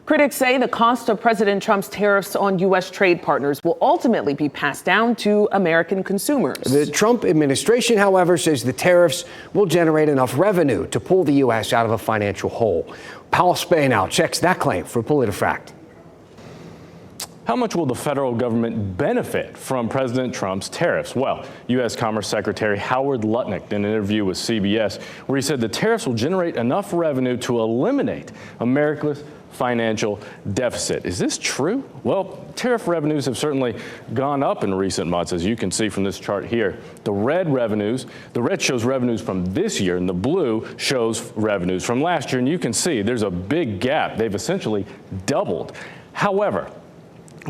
Critics say the cost of President Trump's tariffs on U.S. trade partners will ultimately be passed down to American consumers. The Trump administration, however, says the tariffs will generate enough revenue to pull the U.S. out of a financial hole. Paul Spey now checks that claim for PolitiFact. How much will the federal government benefit from President Trump's tariffs? Well, U.S. Commerce Secretary Howard Lutnick in an interview with CBS, where he said the tariffs will generate enough revenue to eliminate America's financial deficit. Is this true? Well, tariff revenues have certainly gone up in recent months, as you can see from this chart here. The red shows revenues from this year, and the blue shows revenues from last year. And you can see there's a big gap. They've essentially doubled. However,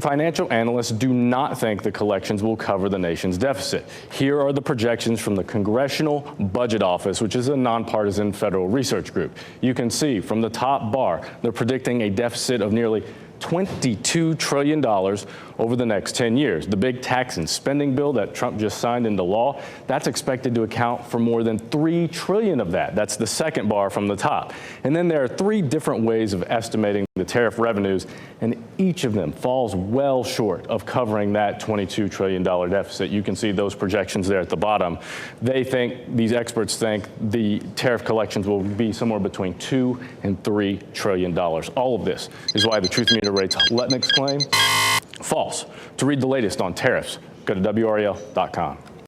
financial analysts do not think the collections will cover the nation's deficit. Here are the projections from the Congressional Budget Office, which is a nonpartisan federal research group. You can see from the top bar, they're predicting a deficit of nearly $22 trillion over the next 10 years. The big tax and spending bill that Trump just signed into law, that's expected to account for more than $3 trillion of that. That's the second bar from the top. And then there are three different ways of estimating the tariff revenues, and each of them falls well short of covering that $22 trillion deficit. You can see those projections there at the bottom. These experts think the tariff collections will be somewhere between $2 and $3 trillion. All of this is why the Truth Meter rates Lutnick's claim false. To read the latest on tariffs, go to WRAL.com.